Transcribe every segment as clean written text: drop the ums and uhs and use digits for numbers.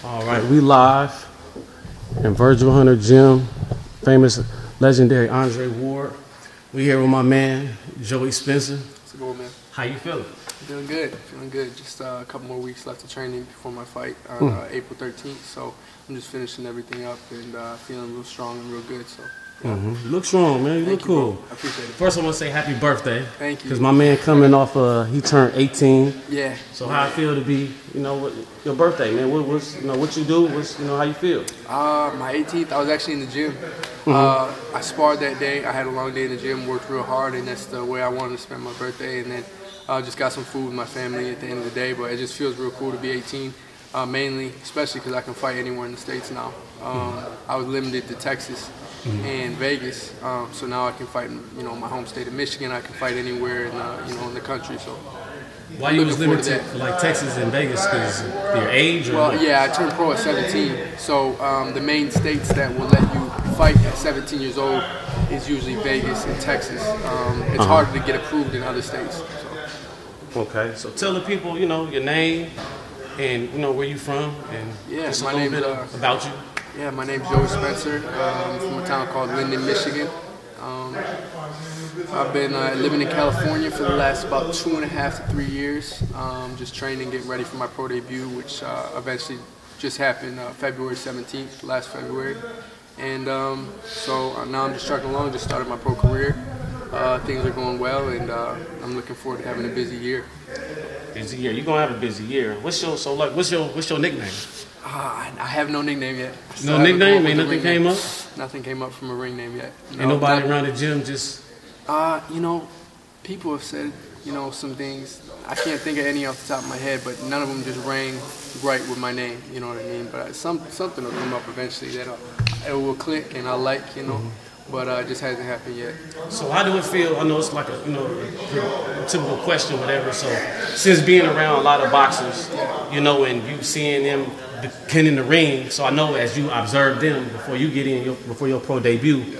All right, we live in Virgil Hunter Gym, famous legendary Andre Ward. We here with my man, Joey Spencer. What's going on, man? How you feeling? Feeling good. Just a couple more weeks left of training before my fight on April 13th. So I'm just finishing everything up and feeling real strong and real good. So. Yeah. You look strong, man. You look cool. Bro. I appreciate it. First, I want to say happy birthday. Thank you. Because my man coming off, he turned 18. Yeah. So how I feel to be, your birthday, man? What you do? How you feel? My 18th, I was actually in the gym. I sparred that day. I had a long day in the gym, worked real hard, and that's the way I wanted to spend my birthday. And then I just got some food with my family at the end of the day. But it just feels real cool to be 18. Mainly, especially because I can fight anywhere in the States now. I was limited to Texas and Vegas, so now I can fight in my home state of Michigan. I can fight anywhere in the country. So why you was limited to like Texas and Vegas? Because your age? Or well, yeah, I turned pro at 17. So the main states that will let you fight at 17 years old is usually Vegas and Texas. It's harder to get approved in other states. So. Okay, so tell the people your name. And where you from, and just a little bit about you. Yeah, my name's Joey Spencer. I'm from a town called Linden, Michigan. I've been living in California for the last about 2.5 to 3 years. Just training, getting ready for my pro debut, which eventually just happened February 17th, last February. And so now I'm just trucking along. Just started my pro career. Things are going well, and I'm looking forward to having a busy year. Busy year. You're gonna have a busy year. What's your nickname? I have no nickname yet. No nickname? Ain't nothing came up? Nothing came up from a ring name yet. No, ain't nobody around the gym just... people have said, some things. I can't think of any off the top of my head, but none of them just rang right with my name, you know what I mean? But something will come up eventually that it will click and I'll like, But it just hasn't happened yet. So how do it feel? I know it's like a typical question, whatever. So since being around a lot of boxers, and you seeing them get in the ring, so I know as you observe them before you get in before your pro debut,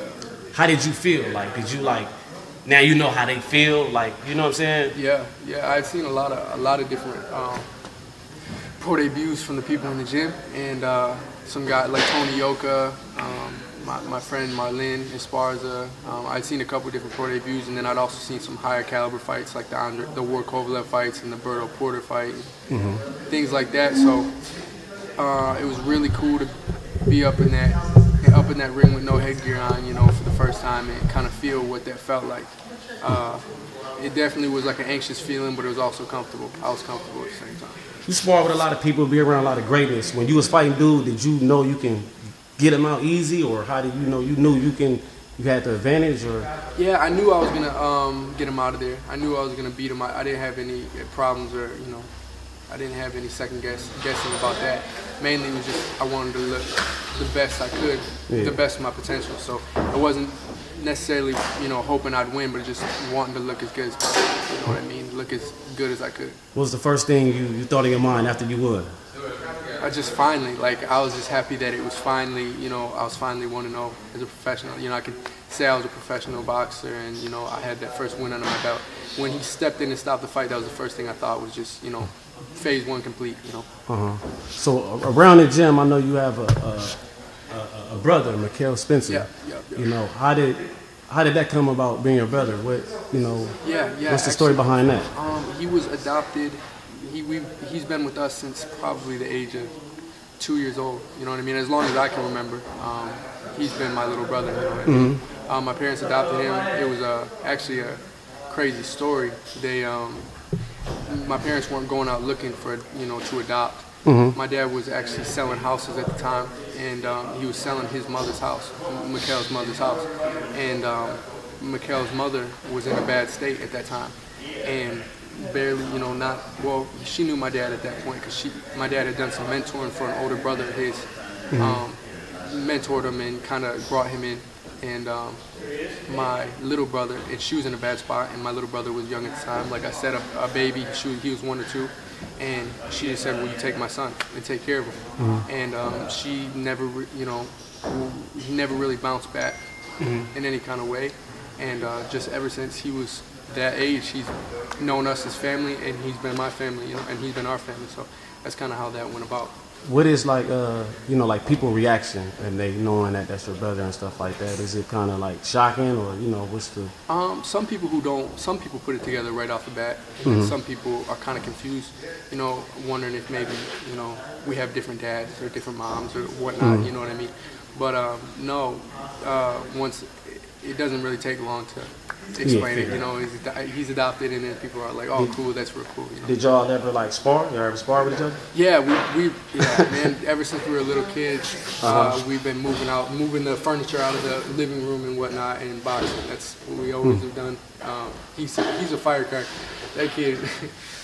how did you feel? Like, did you now you know how they feel? Like, you know what I'm saying? Yeah. I've seen a lot of different pro debuts from the people in the gym, and some guy like Tony Yoka. My friend Marlene Esparza. I'd seen a couple different pro debuts, and then I'd also seen some higher caliber fights like the Ward Kovalev fights and the Berto Porter fight, things like that. So it was really cool to be up in that ring with no headgear on, for the first time, and kind of feel what that felt like. It definitely was like an anxious feeling, but it was also comfortable. I was comfortable at the same time. You spar with a lot of people, be around a lot of greatness. When you was fighting dude, did you know you can get him out easy, or how did you know you had the advantage? Or yeah, I knew I was gonna get him out of there. I knew I was gonna beat him. I didn't have any problems, or I didn't have any second guessing about that. Mainly, it was just I wanted to look the best I could, the best of my potential. So I wasn't necessarily hoping I'd win, but just wanting to look as good as possible. You know what I mean? Look as good as I could. What was the first thing you thought in your mind after you won? I just finally, I was just happy that it was finally, I was finally 1-0 as a professional. I could say I was a professional boxer, and, I had that first win under my belt. When he stepped in and stopped the fight, that was the first thing I thought was just, phase one complete, So around the gym, I know you have a brother, Mikhail Spencer. Yeah. How did that come about, being your brother? What's the story behind that? He was adopted. He's been with us since probably the age of 2 years old. You know what I mean? As long as I can remember, he's been my little brother. You know what I mean? My parents adopted him. It was actually a crazy story. My parents weren't going out looking for to adopt. My dad was actually selling houses at the time, and he was selling his mother's house, Mikhail's mother's house, and Mikhail's mother was in a bad state at that time, and barely, she knew my dad at that point because my dad had done some mentoring for an older brother of his, mentored him and kind of brought him in, and my little brother, and she was in a bad spot, and my little brother was young at the time, like I said, a baby, he was 1 or 2, and she just said, will you take my son and take care of him, and she never, he never really bounced back in any kind of way, and just ever since he was that age, he's known us as family, and he's been my family, and he's been our family. So that's kind of how that went about. What is like, you know, like people reaction and they knowing that that's your brother and stuff like that? Is it kind of like shocking, or you know, what's the? Some people who don't. Some people put it together right off the bat, and some people are kind of confused. You know, wondering if maybe you know we have different dads or different moms or whatnot. You know what I mean? But no, once it doesn't really take long to explain it. You know, he's adopted, and then people are like, "Oh, cool, that's real cool." You know? Did y'all ever like spar? Y'all ever spar with each other? Yeah, yeah, man. Ever since we were little kids, we've been moving the furniture out of the living room and whatnot, and boxing. That's what we always have done. He's a firecracker. That kid,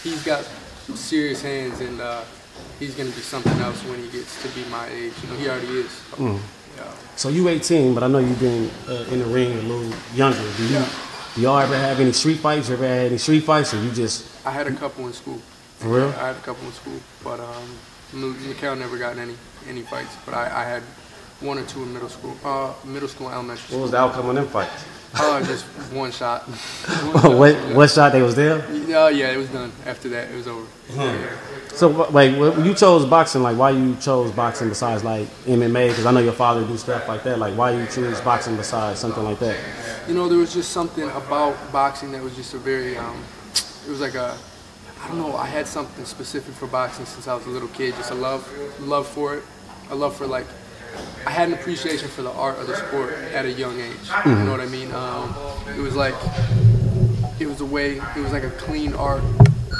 he's got serious hands, and he's gonna be something else when he gets to be my age. You know, he already is. So, yeah. So you 18, but I know you've been in the ring a little younger. Do y'all ever have any street fights? You ever had any street fights, or you just? I had a couple in school. For real? I had a couple in school, but Mikhail never got in any fights. But I had one or two in middle school and elementary school. What was the outcome of them fights? Just one shot. What shot they was there? Yeah, it was done. After that, it was over. Yeah. So, like, when you chose boxing, like, why you chose boxing besides, like, MMA? Because I know your father do stuff like that. Like, why you choose boxing besides something like that? You know, there was just something about boxing that was just a very, it was like a, I don't know, I had something specific for boxing since I was a little kid. Just a love for it. A love for, like, I had an appreciation for the art of the sport at a young age. You know what I mean? It was like, it was like a clean art.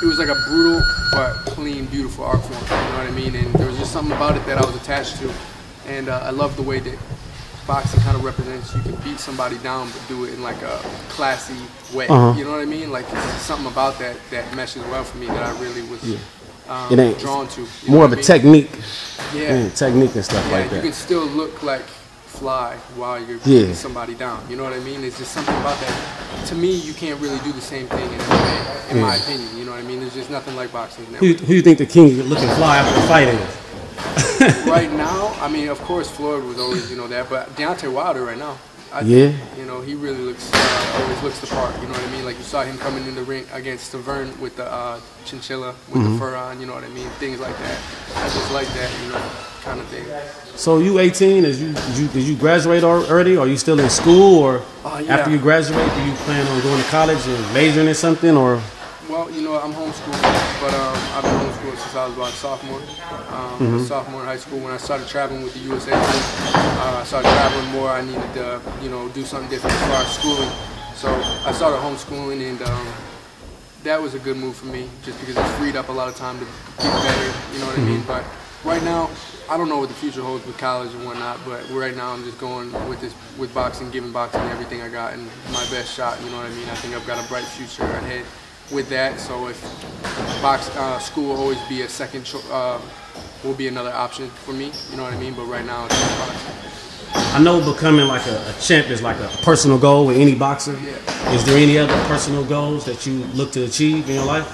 It was like a brutal but clean, beautiful art form. You know what I mean? And there was just something about it that I was attached to. And I love the way that boxing kind of represents you can beat somebody down but do it in like a classy way. You know what I mean? Like something about that meshes well for me that I really was drawn to. More of a technique. Yeah. Technique and stuff like that. You can still look like fly while you're beating somebody down. You know what I mean? It's just something about that. To me, you can't really do the same thing in MMA, in my opinion. You know what I mean? There's just nothing like boxing. Who you think the king looking fly after the fight is? Right now, I mean, of course, Floyd was always, you know, that. But Deontay Wilder right now, you know, he really looks, always looks the part. You know what I mean? Like you saw him coming in the ring against Severn with the chinchilla, with the fur on. You know what I mean? Things like that. I just like that, you know, kind of thing. So you 18? Did you graduate already? Or are you still in school? Or after you graduate, do you plan on going to college and majoring in something? Or? Well, you know, I'm homeschooled, but I've been homeschooled since I was about a sophomore. Sophomore in high school. When I started traveling with the USA team, I started traveling more. I needed to, you know, do something different as far as schooling. So I started homeschooling, and that was a good move for me, just because it freed up a lot of time to get better. You know what I mean? But right now, I don't know what the future holds with college and whatnot, but right now I'm just going with boxing, giving boxing everything I got and my best shot. You know what I mean? I think I've got a bright future ahead with that. So if school will always be a second, will be another option for me. You know what I mean? But right now it's just boxing. I know becoming like a champ is like a personal goal with any boxer. Yeah. Is there any other personal goals that you look to achieve in your life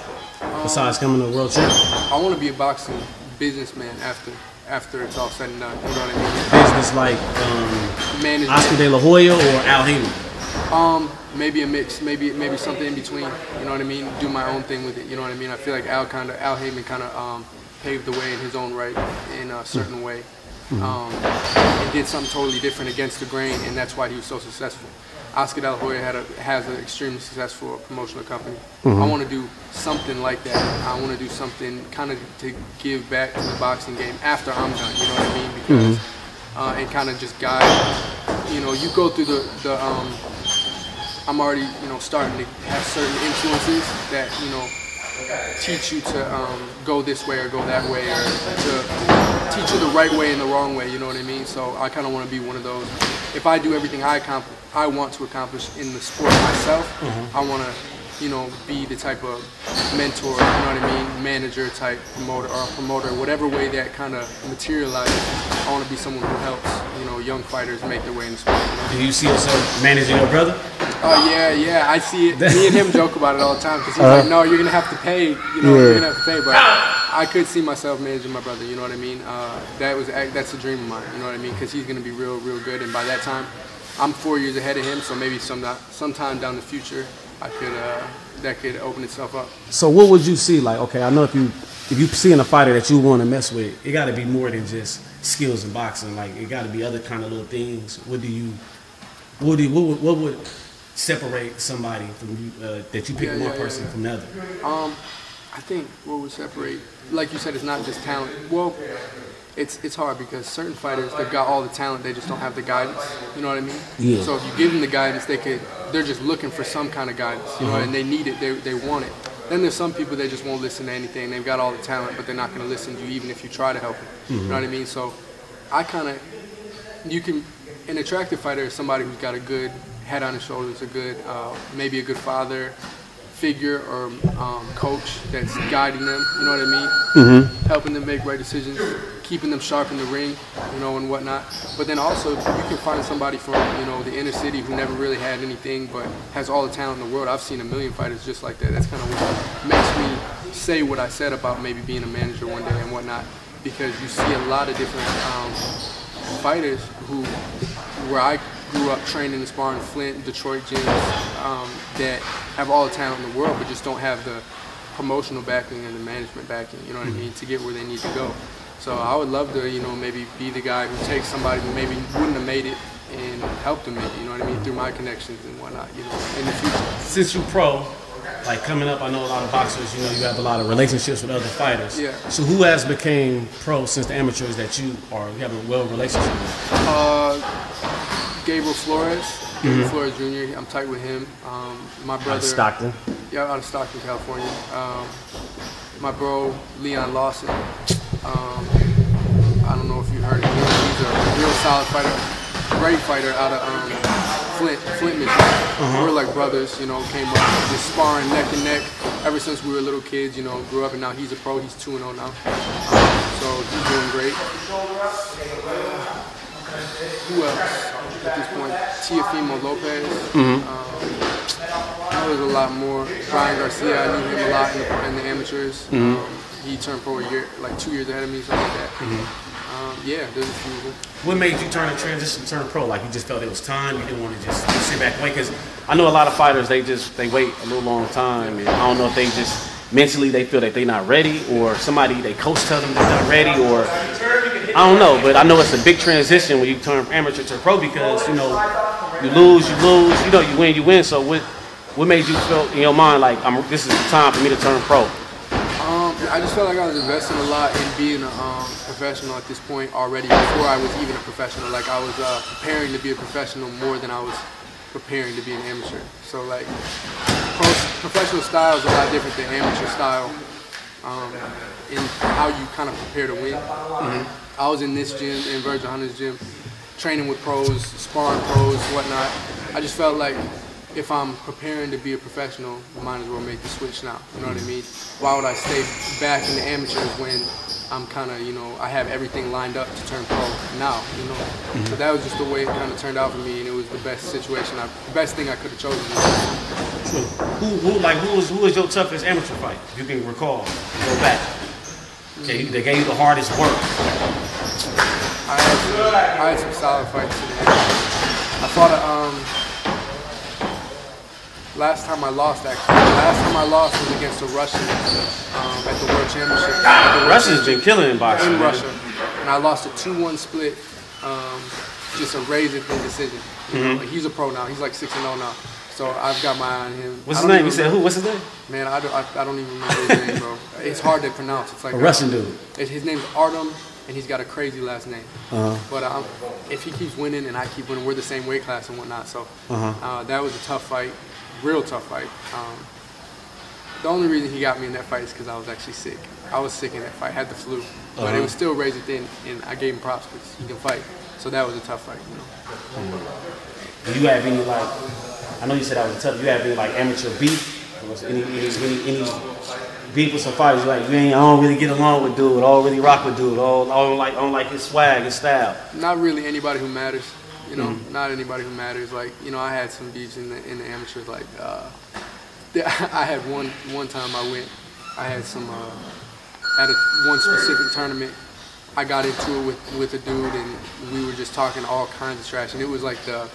besides becoming a world champ? I want to be a boxing businessman after it's all said and done. You know what I mean? Business like Oscar De La Hoya or Al Haymon? Maybe a mix, maybe something in between. You know what I mean? Do my own thing with it. You know what I mean? I feel like Al Haymon kind of paved the way in his own right in a certain way, and did something totally different against the grain, and that's why he was so successful. Oscar De La Hoya has an extremely successful promotional company. I want to do something like that. I want to do something kind of to give back to the boxing game after I'm done. You know what I mean? Because and kind of just guide. You know, you go through the I'm already, you know, starting to have certain influences that, you know, teach you to go this way or go that way, or to teach you the right way and the wrong way. You know what I mean? So I kind of want to be one of those. If I do everything I want to accomplish in the sport myself, I want to, you know, be the type of mentor, you know what I mean, manager type promoter, or a promoter, whatever way that kind of materializes. I want to be someone who helps, you know, young fighters make their way in the sport. You know? Do you see yourself managing your brother? Oh yeah, I see it. Me and him joke about it all the time, because he's like, no, you're gonna have to pay. You know, you're gonna have to pay. But I could see myself managing my brother. You know what I mean? That's a dream of mine. You know what I mean? Because he's gonna be real good, and by that time, I'm 4 years ahead of him. So maybe sometime down the future, that could open itself up. So what would you see? Like, okay, I know if you if you seeing a fighter that you want to mess with, it got to be more than just skills in boxing. Like it got to be other kind of little things. What would separate somebody from you that you pick one person from the other? I think what would separate, like you said, it's not just talent. Well, it's hard because certain fighters, they've got all the talent, they just don't have the guidance. You know what I mean? Yeah. So if you give them the guidance, they're just looking for some kind of guidance. You know, and they need it. They want it. Then there's some people that just won't listen to anything. They've got all the talent, but they're not going to listen to you even if you try to help them. You know what I mean? So an attractive fighter is somebody who's got a good head on his shoulders, maybe a good father figure or coach that's guiding them, you know what I mean? Helping them make right decisions, keeping them sharp in the ring, you know, and whatnot. But then also, you can find somebody from, you know, the inner city who never really had anything but has all the talent in the world. I've seen a million fighters just like that. That's kind of what makes me say what I said about maybe being a manager one day and whatnot, because you see a lot of different fighters where I grew up training and sparring Flint, Detroit gyms that have all the talent in the world but just don't have the promotional backing and the management backing, you know what I mean, to get where they need to go. So I would love to, you know, maybe be the guy who takes somebody who maybe wouldn't have made it and help them make it, you know what I mean, through my connections and whatnot, you know, in the future. Since you pro, like coming up, I know a lot of boxers, you know, you have a lot of relationships with other fighters. Yeah. So who has became pro since the amateurs that you have a well relationship with? Gabriel Flores. Gabriel Flores Jr. I'm tight with him. My brother. Out of Stockton. Yeah, out of Stockton, California. My bro Leon Lawson. I don't know if you heard of him. He's a real solid fighter, great fighter out of Flint, Michigan. We're like brothers, you know. Came up just sparring neck and neck ever since we were little kids. You know, grew up and now he's a pro. He's 2-0 now, so he's doing great. Who else at this point? Teofimo Lopez. There's a lot more. Brian Garcia, I knew him a lot in the amateurs. He turned pro a year, like 2 years ahead of me, something like that. Yeah, there's a few of them. What made you turn pro? Like you just felt it was time. You didn't want to just sit back and wait. Because I know a lot of fighters, they wait a little long time, and I don't know if they just mentally they feel that they're not ready, or somebody they coach tell them they're not ready, or I don't know. But I know it's a big transition when you turn amateur to pro, because you know you lose, you know you win. So what made you feel in your mind like this is the time for me to turn pro? I just felt like I was investing a lot in being a professional at this point already before I was even a professional. Like I was preparing to be a professional more than I was preparing to be an amateur. So like professional style is a lot different than amateur style in how you kind of prepare to win. I was in this gym, in Virgil Hunter's gym, training with pros, sparring pros, whatnot. I just felt like if I'm preparing to be a professional, I might as well make the switch now. You know what I mean? Why would I stay back in the amateurs when I'm kind of, you know, I have everything lined up to turn pro now, you know? So that was just the way it kind of turned out for me, and it was the best situation, the best thing I could have chosen. So who was your toughest amateur fight? You can recall, go back. Okay, they gave you the hardest work. I had some solid fights in there. I fought last time I lost was against a Russian at the World Championship. Russia's been killing in boxing. In Russia. And I lost a 2-1 split, just a razor-thin decision. You know, he's a pro now. He's like 6-0 now. So I've got my eye on him. What's his name? You said who? What's his name? Man, I don't even remember his name, bro. It's hard to pronounce. It's like a Russian dude. His name's Artem, and he's got a crazy last name. But if he keeps winning and I keep winning, we're the same weight class and whatnot. So that was a tough fight. Real tough fight. The only reason he got me in that fight is because I was actually sick. I was sick in that fight, had the flu, but it was still razor thin, and I gave him props because he can fight. So that was a tough fight, you know. Do you have any I know you said that was tough. Do you have any amateur beef? Or any beef with some fighters? I don't really get along with dude. I don't really rock with dude. I don't like his swag, his style. Not really anybody who matters. You know, not anybody who matters. Like, you know, I had some beefs in the amateurs. Like, I had one time I had some at one specific tournament. I got into it with a dude, and we were just talking all kinds of trash. And it was like the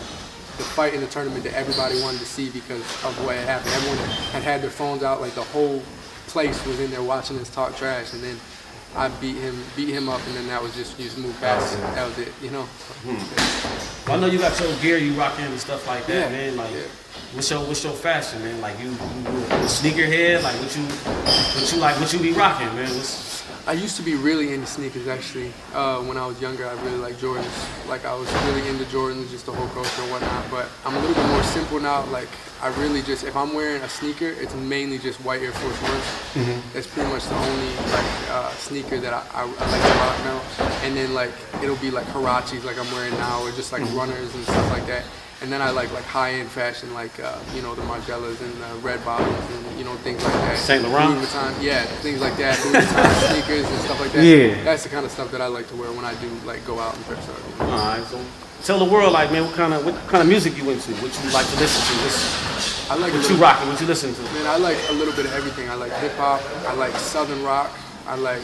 fight in the tournament that everybody wanted to see because of what had happened. Everyone had their phones out, like the whole place was in there watching us talk trash, and then I beat him up, and then that was just, you just move past it. That was it, you know. Well, I know you got your gear you rocking and stuff like that, Yeah, man. Like, yeah. what's your fashion, man? Like, you a sneakerhead? Like, what you be rocking, man? I used to be really into sneakers, actually. When I was younger, I really liked Jordans. Like, I was really into Jordans, just the whole culture and whatnot. But I'm a little bit more simple now. Like, I really just, if I'm wearing a sneaker, it's mainly just white Air Force Ones. That's pretty much the only like sneaker that I like to rock now. And then like it'll be like Hirachis, like I'm wearing now, or just like runners and stuff like that. And then I like high-end fashion, like you know, the Margielas and the red bottoms and you know, things like that. Saint Laurent? Louis Vuitton, yeah, things like that. Louis Vuitton sneakers and stuff like that. Yeah. That's the kind of stuff that I like to wear when I do like go out and dress up. You know? All right, so tell the world, like, man, what kind of music you into? What you like to listen to? I like what you rocking? What you listen to? Man, I like a little bit of everything. I like hip hop. I like southern rock. I like.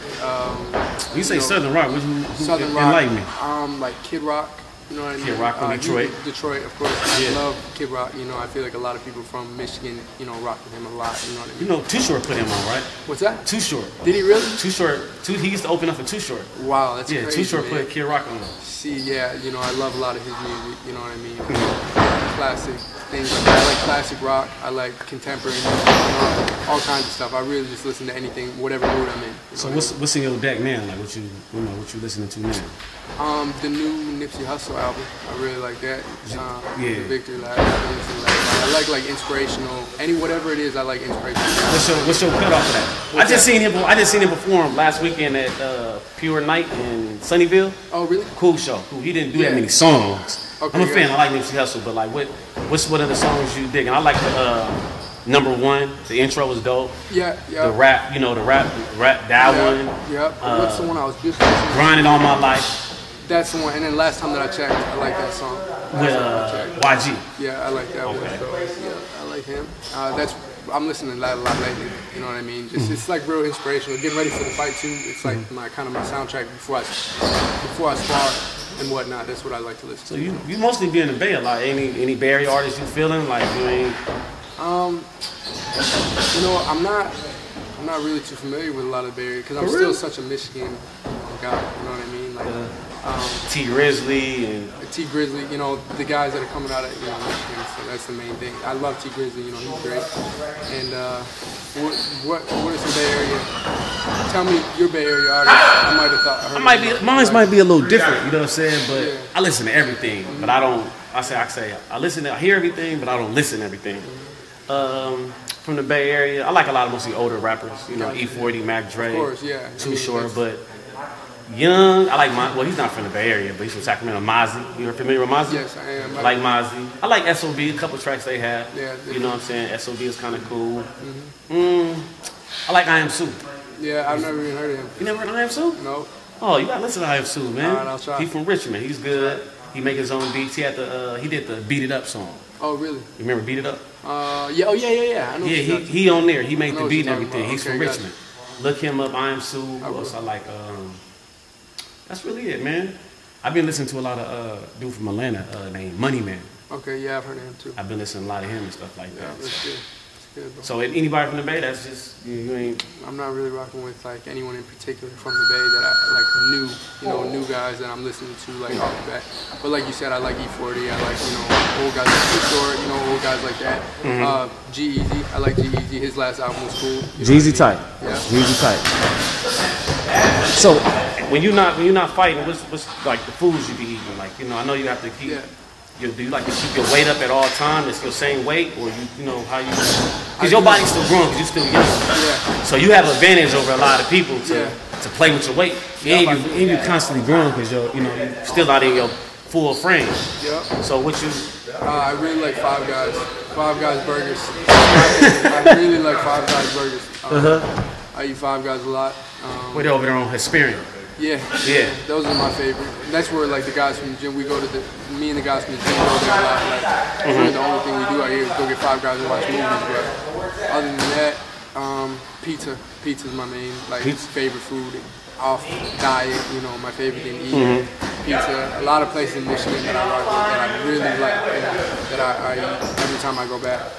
You say southern rock? Southern rock. Enlighten me. Like Kid Rock. You know what I mean? Kid Rock from Detroit. Detroit, of course. I love Kid Rock. You know, I feel like a lot of people from Michigan, you know, rock with him a lot. You know what I mean? You know, Too Short put him on, right? What's that? Too Short. Did he really? Too Short. He used to open up for Too Short. Wow, that's crazy. Yeah, Too Short put Kid Rock on. See, yeah, you know, I love a lot of his music. You know what I mean? Classic things like that. I like classic rock. I like contemporary music. You know, all kinds of stuff. I really just listen to anything, whatever mood I'm in. So what's in your deck now? Like what you listening to now? The new Nipsey Hussle album. I really like that. Yeah. The Victory Lap. I like inspirational. Whatever it is, I like inspirational. What's your cut off of that? I just seen him perform last weekend at Pure Night in Sunnyvale. Oh really? Cool show. Cool. He didn't do that many songs. Okay, I'm a fan. I like Nipsey Hussle, but like what's one of the songs you dig? And I like the number one. The intro was dope. Yeah. The rap, you know, that one. Yep. What's the one I was just listening to? Grinding All My Life. That's the one. And then last time that I checked, I like that song. With YG. Yeah, I like that one. So, yeah, I like him. I'm listening to that a lot lately. You know what I mean? It's like real inspirational. Getting ready for the fight too. It's like my soundtrack before I spar and whatnot. That's what I like to listen to. So you mostly be in the Bay a lot. Any Bay Area artists you feeling like you ain't? You know, I'm not really too familiar with a lot of the Bay Area because I'm still such a Michigan guy. You know what I mean? Like T Grizzly and T Grizzly. You know, the guys that are coming out of Michigan. So that's the main thing. I love T Grizzly. You know, he's great. And what are some Bay Area? Tell me your Bay Area artists. I might have thought. Mine might be a little different. You know what I'm saying? But I listen to everything. But I don't. I hear everything, but I don't listen to everything. From the Bay Area, I like a lot of mostly older rappers. You know, E40, Mac Dre, of course, yeah. Too Short, but young. I like well, he's not from the Bay Area, but he's from Sacramento. Mozzie, you're familiar with Mozzie? Yes, I am. I like Mozzie. I like SOB. A couple tracks they have. Yeah, you know what I'm saying? SOB is kind of cool. I like I Am Sue. Yeah, I've never even heard of him. You never heard of I Am Sue? No. Oh, you gotta listen to I Am Sue, man. All right, I'll try. He's from Richmond. He's good. He make his own beats. He did the Beat It Up song. Oh, really? You remember Beat It Up? Yeah. Oh, yeah. I know. Yeah, he on there. He made the beat and everything. About. He's Okay, from Richmond. Look him up. I Am Sue. What else I like? That's really it, man. I've been listening to a lot of dude from Atlanta named Money Man. Okay, yeah, I've heard of him too. I've been listening to a lot of him and stuff like that. Yeah, that's good. Good, bro. So anybody from the Bay, that's just you ain't. I'm not really rocking with like anyone in particular from the Bay that I like new guys that I'm listening to like off the bat. But like you said, I like E40. I like old guys like Too Short, old guys like that. G-Eazy, I like G-Eazy. His last album was cool. Jeezy tight. Yeah. Jeezy tight. So when you're not fighting, what's like the foods you be eating? Like I know you have to keep. Yeah. Do you like to keep your weight up at all times? It's your same weight, or how you? Because your body's still growing, because you're still young. Yeah. So you have an advantage over a lot of people to play with your weight. And you constantly growing because you're still not in your full frame. Yeah. So what you? I really like Five Guys. Five Guys burgers. I really like Five Guys burgers. I eat Five Guys a lot. We're over there on Hesperian. Yeah. Those are my favorite. That's where like the guys from the gym, me and the guys from the gym go there a lot. Like, that's the only thing we do out here is go get Five Guys and watch movies. But other than that, pizza. Pizza's my main favorite food. Off diet, my favorite thing to eat. Pizza. A lot of places in Michigan that I rock with that I really like, that I eat every time I go back.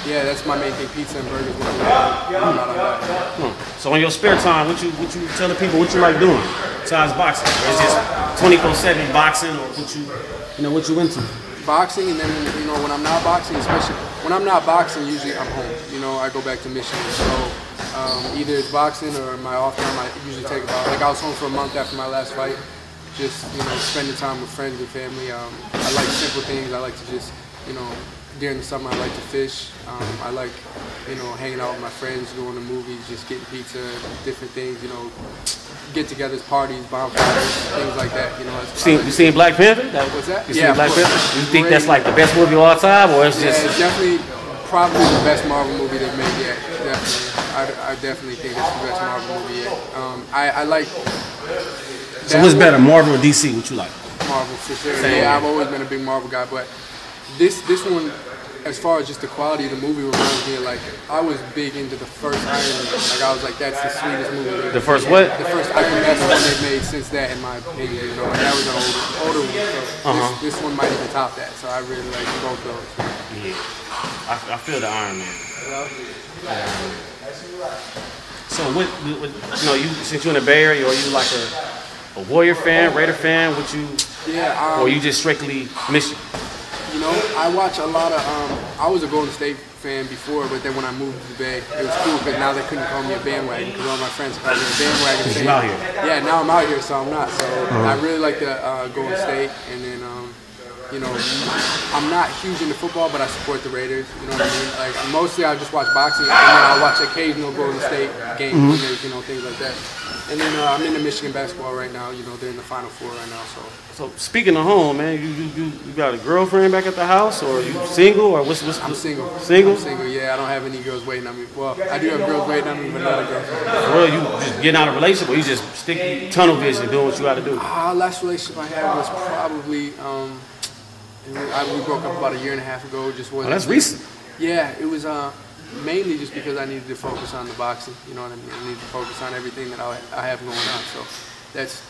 Yeah, that's my main thing. Pizza and burgers. When I'm out on that. So in your spare time, what you tell the people what you like doing besides boxing? Or it's just 24/7 boxing, or what you into? Boxing, and then when I'm not boxing, especially when I'm not boxing, usually I'm home. I go back to Michigan, so either it's boxing or my off time. I usually take about I was home for a month after my last fight, just spending time with friends and family. I like simple things. I like to just during the summer I like to fish. I like hanging out with my friends, going to movies, just getting pizza, different things. Get-togethers, parties, bonfires, things like that. You seen Black Panther? What's that? You seen Black Panther? You think that's like the best movie of all time, or it's just? It's definitely probably the best Marvel movie they've made yet. Definitely, I definitely think it's the best Marvel movie yet. I like. So what's better, Marvel or DC? What you like? Marvel for sure. Yeah, I've always been a big Marvel guy, but this one, as far as just the quality of the movie, reminds me of I was big into the first Iron Man. I was like, that's the sweetest movie. The first what? The first Iron Man. That's the one they've made since that, in my opinion. And that was an older one. So this one might even top that. So I really like both those. Yeah, I feel the Iron Man. So what since you're in the Bay Area, are you like a Warrior fan, Raider fan? Or you just strictly Michigan? I watch a lot of. I was a Golden State fan before, but then when I moved to the Bay, it was cool because now they couldn't call me a bandwagon because all my friends called me a bandwagon fan. You're out here. Yeah, now I'm out here, so I'm not. So I really like the Golden State, and then I'm not huge into football, but I support the Raiders. You know what I mean? Like mostly I just watch boxing, and then I watch occasional Golden State games, things like that. And then I'm into Michigan basketball right now. They're in the Final Four right now. So speaking of home, man, you got a girlfriend back at the house, or are you single, or what's? I'm single. Single? I'm single. Yeah, I don't have any girls waiting on me. Well, I do have girls waiting on me, but not a girlfriend. Well, you just getting out of a relationship, or you just stick tunnel vision, doing what you got to do? Last relationship I had was probably we broke up about a year and a half ago. Just wasn't. Oh, that's recent. Yeah, it was mainly just because I needed to focus on the boxing. You know what I mean? I needed to focus on everything that I have going on. So that's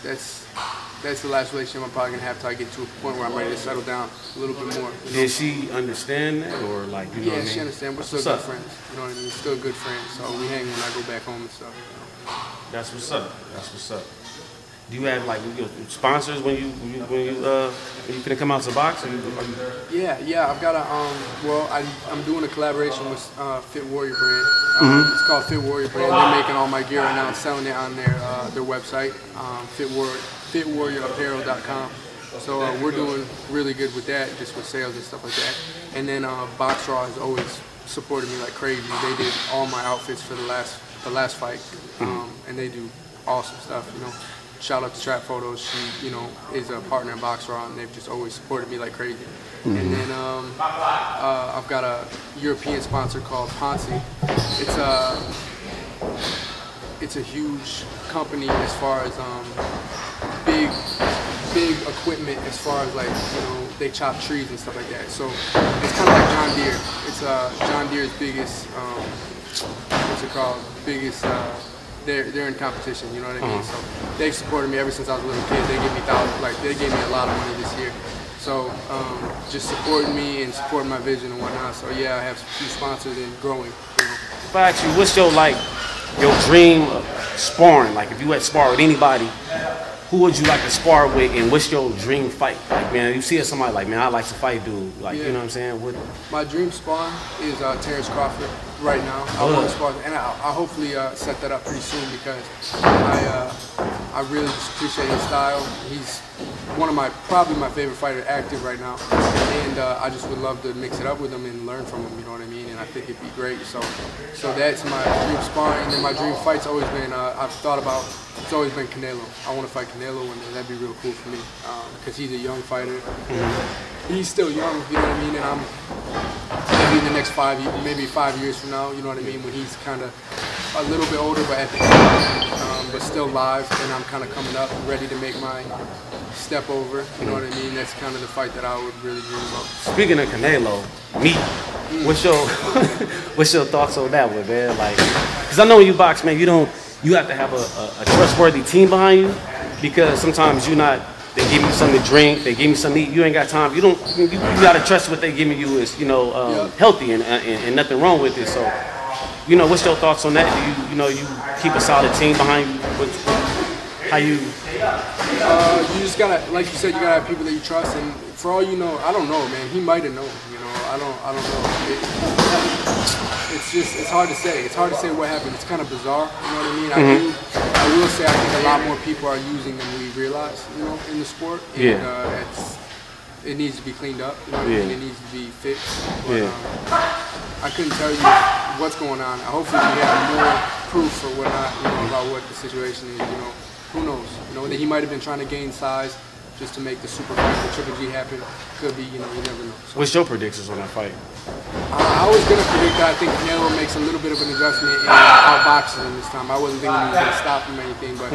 the last relationship I'm probably gonna have till I get to a point where I'm ready to settle down a little bit more. Did she understand that, or like Yeah, what I mean? She understands. We're still good friends. You know what I mean? Still good friends. So we hang when I go back home and stuff. That's what's up. That's what's up. Do you have like sponsors when you finna come out to box? Yeah. I've got I'm doing a collaboration with Fit Warrior brand. It's called Fit Warrior brand. They're making all my gear right now and selling it on their website, fitwarriorapparel.com. So we're doing really good with that, just with sales and stuff like that. And then Boxraw has always supported me like crazy. They did all my outfits for the last fight, and they do awesome stuff. Shout out to Trap Photos. She, is a partner in Boxraw, and they've just always supported me like crazy. And then I've got a European sponsor called Ponce. It's a huge company as far as big equipment as far as they chop trees and stuff like that. So it's kind of like John Deere. It's John Deere's biggest biggest. They're in competition, you know what I mean? So they've supported me ever since I was a little kid. They gave me a lot of money this year. So just supporting me and supporting my vision and whatnot. So yeah, I have a few sponsors and growing. If I ask you, what's your dream of sparring? Like if you had to spar with anybody, who would you like to spar with, and what's your dream fight? Like, man, you see somebody like, man, I like to fight dude. Like, you know what I'm saying? My dream spawn is Terrence Crawford right now. I want to spar, and I'll hopefully set that up pretty soon because I really just appreciate his style. He's probably my favorite fighter active right now, and I just would love to mix it up with him and learn from him. You know what I mean? And I think it'd be great. So that's my dream sparring. And my dream fight's always been it's always been Canelo. I want to fight Canelo, and that'd be real cool for me because he's a young fighter. He's still young, you know what I mean? And I'm maybe in the next 5 years, maybe 5 years from now, you know what I mean? When he's kind of a little bit older, but at the end, but still live, and I'm kind of coming up, ready to make my step over. You know what I mean? That's kind of the fight that I would really dream about. Speaking of Canelo, what's your thoughts on that one, man? Like, because I know when you box, man, you have to have a trustworthy team behind you, because sometimes they They give me something to drink. They give me something to eat. You ain't got time. You gotta trust what they giving you is healthy and nothing wrong with it. So, what's your thoughts on that? Do you keep a solid team behind you? How you? You just gotta, like you said, you gotta have people that you trust. And for all you know, I don't know, man. He might have known. I don't know. It's hard to say. It's hard to say what happened. It's kind of bizarre. You know what I mean? I will say I think a lot more people are using than we realize. In the sport. And, it needs to be cleaned up. You know what I mean? It needs to be fixed. But, I couldn't tell you what's going on. Hopefully we have more proof or whatnot, about what the situation is. Who knows? That he might have been trying to gain size just to make the super fight, the Triple G happen. Could be, you never know. So, what's your predictions on that fight? I was going to predict that I think Canelo makes a little bit of an adjustment in outboxing him this time. I wasn't thinking he was going to stop him or anything, but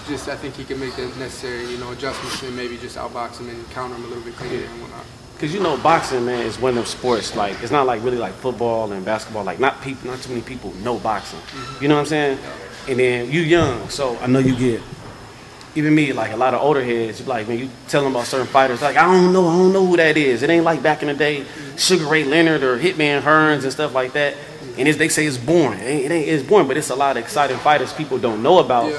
just I think he can make the necessary, adjustments and maybe just outbox him and counter him a little bit cleaner and whatnot. Because boxing, man, is one of them sports. Like, it's not like really like football and basketball. Like, not too many people know boxing. You know what I'm saying? And then you young, so I know you get. Even me, like a lot of older heads, you like, man, you tell them about certain fighters, like, I don't know who that is. It ain't like back in the day, Sugar Ray Leonard or Hitman Hearns and stuff like that. And they say it's boring. It's boring, but it's a lot of exciting fighters people don't know about.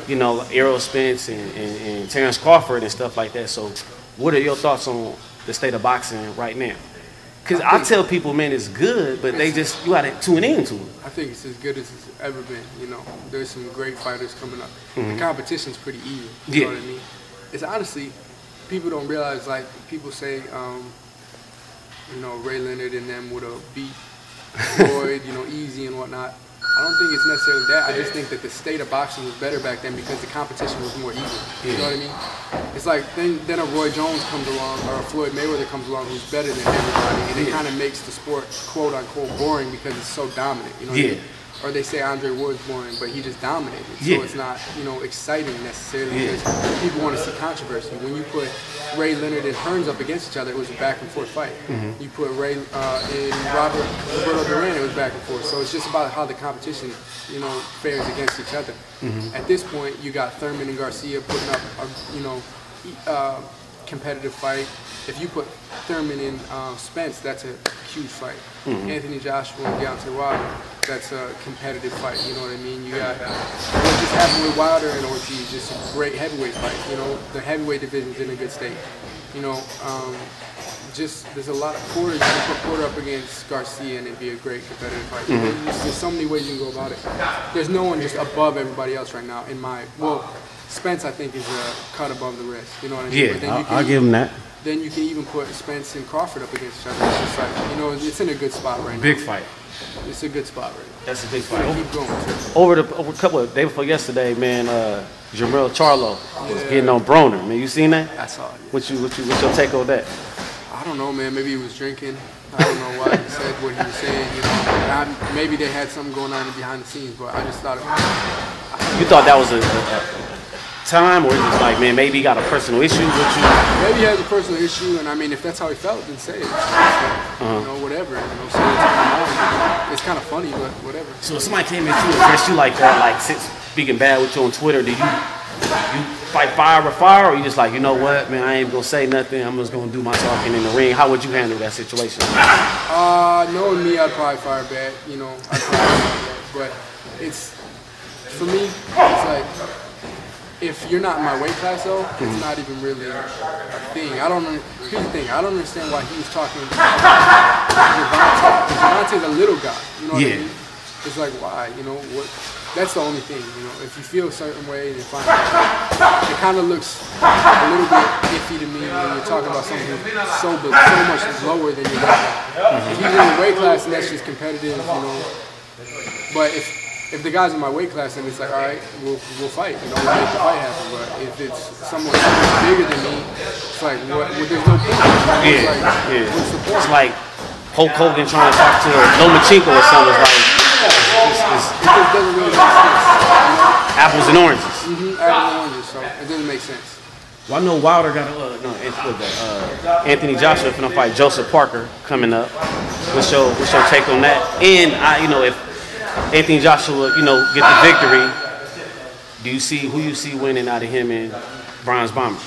Errol Spence and Terrence Crawford and stuff like that. So, what are your thoughts on the state of boxing right now? Because I tell people, man, it's good, but you got to tune into it. I think it's as good as it's ever been. There's some great fighters coming up. The competition's pretty even. You know what I mean? It's honestly, people don't realize, like, people say, Ray Leonard and them would have beat Floyd, easy and whatnot. I don't think it's necessarily that. I just think that the state of boxing was better back then because the competition was more even. You know what I mean? It's like then a Roy Jones comes along or a Floyd Mayweather comes along who's better than everybody, and it kind of makes the sport quote unquote boring because it's so dominant. You know what I mean? Or they say Andre Ward's boring, but he just dominated. So it's not, exciting necessarily because people want to see controversy. When you put Ray Leonard and Hearns up against each other, it was a back and forth fight. You put Ray and Roberto Duran, it was back and forth. So it's just about how the competition, fares against each other. At this point, you got Thurman and Garcia putting up a, competitive fight. If you put Thurman and Spence, that's a huge fight. Anthony Joshua and Deontay Wilder, that's a competitive fight. You know what I mean? You got what just happened with Wilder and Ortiz, just a great heavyweight fight. The heavyweight division's in a good state. There's a lot of Porter. You can put Porter up against Garcia and it'd be a great competitive fight. There's so many ways you can go about it. There's no one just above everybody else right now. Spence I think is a cut above the rest. You know what I mean? Yeah, I'll give him that. Then you can even put Spence and Crawford up against each other. It's just like, it's in a good spot right now. Big fight. It's a good spot right now. That's a big fight. Keep going. Over a couple of day before yesterday, man, Jermell Charlo was getting on Broner. Man, you seen that? I saw it. What's your take on that? I don't know, man. Maybe he was drinking. I don't know why he said what he was saying. Maybe they had something going on behind the scenes, but I just thought You thought that was a time, or just like, man, maybe he got a personal issue with you? Maybe he has a personal issue, and I mean, if that's how he felt, then say it. Whatever. Say it. It's kind of funny, but whatever. So if somebody came at you and addressed you like that, like speaking bad with you on Twitter, do you fight fire with fire, or you just like, you know what, man, I ain't gonna say nothing, I'm just gonna do my talking in the ring? How would you handle that situation? Knowing me, I'd probably fire bad, but it's, for me, it's like, if you're not in my weight class though, it's not even really a thing. Here's the thing, I don't understand why he was talking about Devontae. Devontae's a little guy, you know what I mean? It's like, why, that's the only thing, if you feel a certain way, then fine. It kind of looks a little bit iffy to me when you're talking about something who's so much lower than your weight class. If he's in the weight class and that's just competitive, but if the guy's in my weight class, then it's like, all right, we'll fight, we'll make the fight happen. But if it's someone bigger than me, it's like, there's no point. What's the point? It's like Hulk Hogan trying to talk to Lomachenko or something. It just doesn't really make sense. Apples and oranges. Apples and oranges, so it doesn't make sense. Well, I know Wilder got Anthony Joshua finna fight Joseph Parker coming up. What's your take on that? And if Anthony Joshua, get the victory, who you see winning out of him and Brian's Bomber?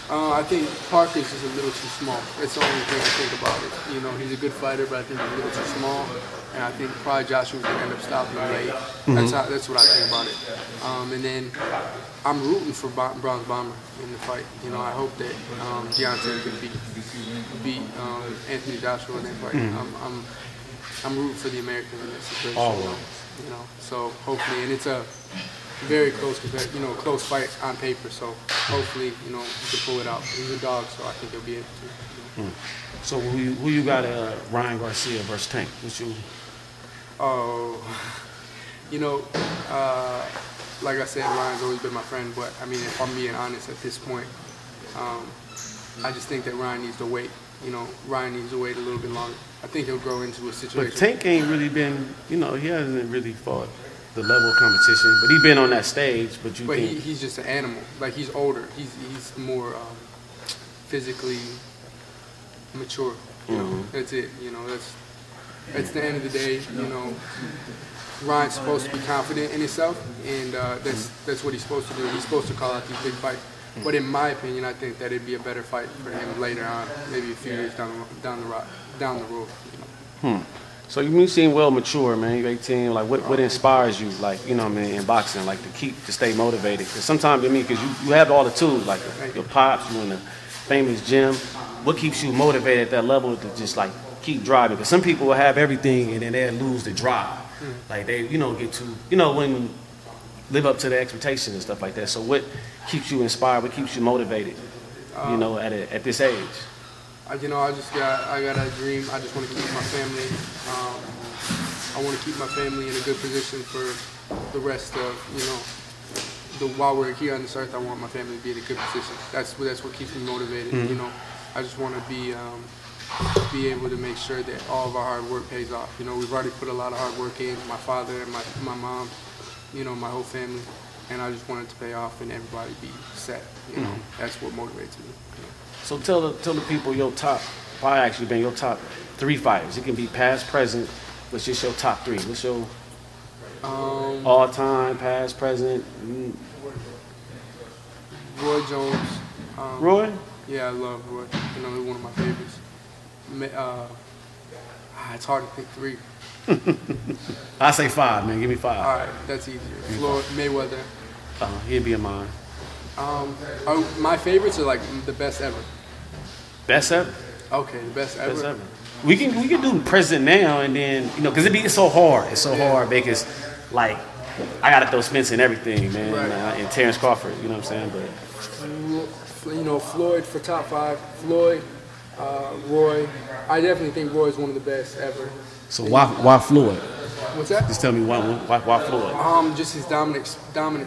I think Parker's just a little too small. That's the only thing I think about it. You know, he's a good fighter, but I think he's a little too small. And I think probably Joshua's going to end up stopping him late. That's what I think about it. And then I'm rooting for Bronze Bomber in the fight. You know, I hope that Deontay can beat Anthony Joshua in that fight. I'm rooting for the Americans in this situation. You know, so hopefully, and it's a very close, close fight on paper. So hopefully, you know, he can pull it out. He's a dog, so I think he'll be able to. You know. So who you got Ryan Garcia versus Tank? What's you? Oh, you know, like I said, Ryan's always been my friend. But I mean, if I'm being honest at this point, I just think that Ryan needs to wait. You know, Ryan needs to wait a little bit longer. I think he'll grow into a situation. But Tank ain't really been, you know, he hasn't really fought the level of competition. But he's been on that stage. But he's just an animal. Like, he's older. He's more physically mature. You know, that's it. You know, that's the end of the day. You know, Ryan's supposed to be confident in himself, and that's what he's supposed to do. He's supposed to call out these big fights. But in my opinion, I think that it'd be a better fight for him later on, maybe a few years down the road. You know. So you seem well mature, man. You're 18. Like, what inspires you, like, you know what I mean, in boxing, like, to stay motivated? Because sometimes, I mean, because you have all the tools, like your pops, you in the famous gym. What keeps you motivated at that level to just, like, keep driving? Because some people will have everything and then they'll lose the drive. Like, they, you know, get to, you know, when live up to the expectations and stuff like that. So what keeps you inspired? What keeps you motivated, you know, at this age? You know, I got a dream. I just want to keep my family. I want to keep my family in a good position for the rest of, you know, while we're here on this earth. I want my family to be in a good position. That's what keeps me motivated. You know, I just want to be able to make sure that all of our hard work pays off. You know, we've already put a lot of hard work in. My father and my mom, you know, my whole family, and I just want it to pay off and everybody be set. You know, that's what motivates me. You know. So tell the people your top, probably actually been your top 3 fighters. It can be past, present. What's just your top 3? What's your all time, past, present? Roy Jones. Roy? Yeah, I love Roy. You know, he's one of my favorites. It's hard to pick 3. I say 5, man. Give me 5. All right, that's easier. Floyd Mayweather. He'd be in mine. My favorites are like the best ever. Best ever? Okay, the best ever. Best ever. We can do present now and then, you know, because it's so hard. It's so hard because, like, I gotta throw Spence in everything, man, right. And Terrence Crawford. You know what I'm saying? But you know, Floyd for top 5. Floyd, Roy. I definitely think Roy is one of the best ever. So why Floyd? What's that? Just tell me why Floyd. Just his dominance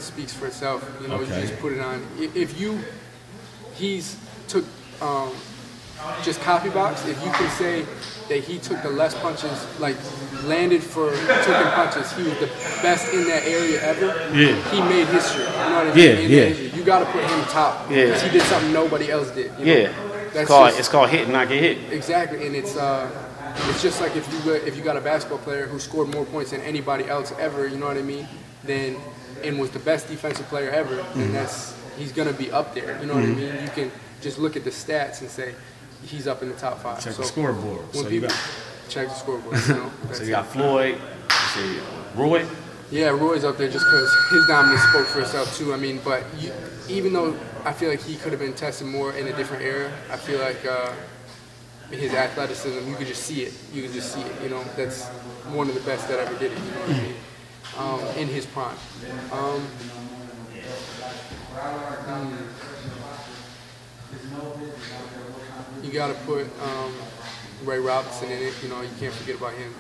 speaks for itself. You know, okay. You just put it on. He's took just copy box. If you can say that he took the less punches, like landed for taking punches, he was the best in that area ever. Yeah. He made history. You know what I mean? Yeah. You got to put him top. Yeah. Because he did something nobody else did. You know? Yeah. It's called hit and not get hit. Exactly, and it's just like if you got a basketball player who scored more points than anybody else ever, you know what I mean? And was the best defensive player ever, then he's gonna be up there. You know what I mean? You can just look at the stats and say he's up in the top 5. Check the scoreboard. When so people check the scoreboard, you know. So you got Floyd, Roy. Yeah, Roy's up there just because his dominance spoke for itself too. I mean, but even though I feel like he could have been tested more in a different era, I feel like his athleticism, you could just see it. You know, that's one of the best that ever did it. You know what I mean? In his prime. You got to put Ray Robinson in it. You know, you can't forget about him.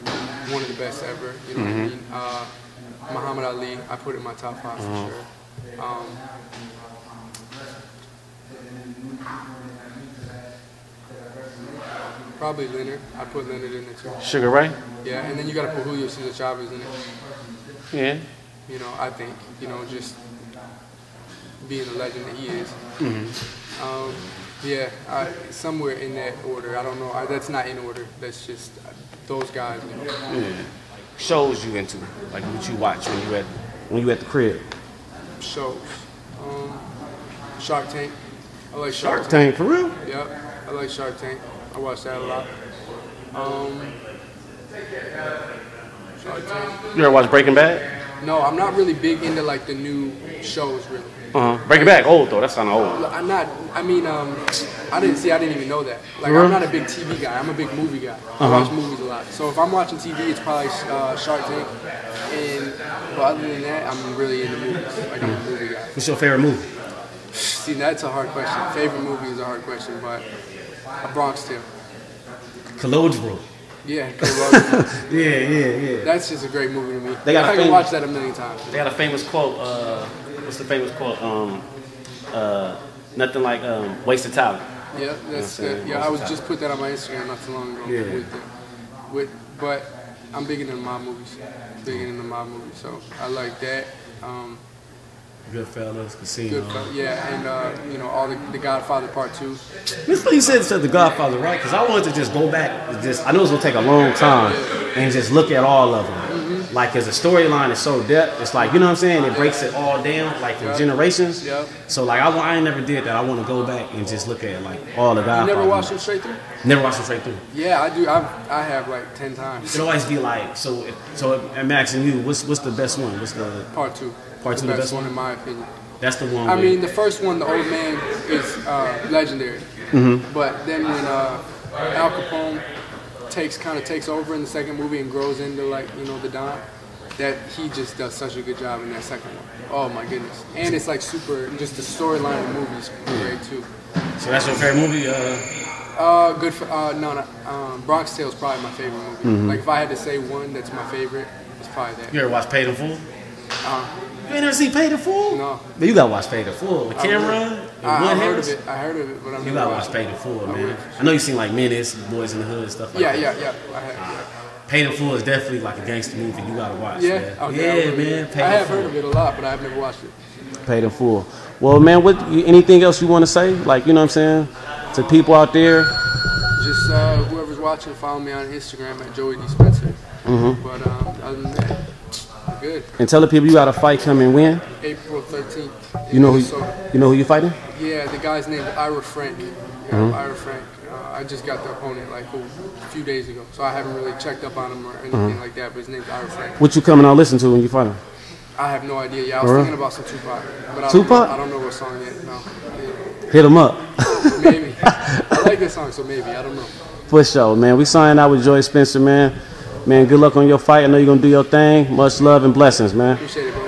One of the best ever. You know what I mean? Muhammad Ali, I put in my top 5 for sure. Probably Leonard. I put Leonard in there too. Sugar Ray? Yeah, and then you got to put Julio Cesar Chavez in it. Yeah. You know, I think, you know, just being the legend that he is. Yeah, somewhere in that order. I don't know. That's not in order. That's just those guys. You know. Yeah. Shows you into, like what you watch when you at the crib. Shows. Shark Tank. I like Shark Tank, for real? Yep, I like Shark Tank. I watch that a lot. Shark Tank. You ever watch Breaking Bad? No, I'm not really big into like the new shows, really. Breaking Bad, old though. That's kind of old. I'm not. I mean, I didn't even know that. Like, I'm not a big TV guy. I'm a big movie guy. I watch movies a lot. So if I'm watching TV, it's probably Shark Tank. But other than that, I'm really into movies. Like, I'm a movie guy. What's your favorite movie? See, that's a hard question. Favorite movie is a hard question, but A Bronx Tale. Colodro. Yeah, yeah. That's just a great movie to me. I can watch that a million times. They got a famous quote. What's the famous quote? Nothing like wasted talent. Yeah, that's good. Yeah, I was just put that on my Instagram not too long ago. Yeah. But I'm big into mob movies. So I like that. Goodfellas, Casino. Yeah, and all the Godfather Part 2. It's funny you said The Godfather, right? Because I wanted to just go back. I know it's gonna take a long time, and just look at all of them. Like, as a storyline is so depth, it's like, you know what I'm saying? It breaks it all down, like, from generations. Yep. So, like, I ain't never did that. I want to go back and just look at, like, all the Godfather. You never watched them straight through? Never watched them straight through. Yeah, I do. I have like 10 times. It always be like, so I'm asking you, what's the best one? What's the Part 2? Part 2 the best one, in my opinion. That's the one. I mean, the first one, the old man, is legendary. But then when Al Capone takes over in the second movie and grows into, like, the Don, that he just does such a good job in that second one. Oh my goodness! And it's like super. Just the storyline of the movie is great too. So that's your favorite movie? Good for Bronx Tale is probably my favorite movie. Like, if I had to say one that's my favorite, it's probably that. You ever watch Paid in Full? You ain't never seen Paid in Full? No. Man, you gotta watch Paid in Full. The camera. I heard of it. I heard of it, but you gotta watch Paid in Full, man. I know you seen like Menace, Boys in the Hood, stuff like that. Yeah. I have. Paid in Full is definitely like a gangster movie. You gotta watch. Yeah. Man. Okay, yeah, man. Paid I in have Full. heard of it a lot, but I've never watched it. Paid in Full. Well, man, anything else you want to say? Like, you know what I'm saying, to people out there? Just whoever's watching, follow me on Instagram at Joey D. Spencer. But other than that, good. And tell the people you got a fight coming when? April 13th. You know who you're fighting? Yeah, the guy's named Ira Frank. Ira Frank. I just got the opponent like a few days ago, so I haven't really checked up on him or anything like that. But his name's Ira Frank. What you coming out listen to when you fight him? I have no idea. Yeah, I was thinking about some Tupac, but I don't know what song yet. No. Yeah. Hit him up. Maybe. I like this song, so maybe. I don't know. For sure, man. We signing out with Joey Spencer, man. Man, good luck on your fight. I know you're gonna do your thing. Much love and blessings, man. Appreciate it, bro.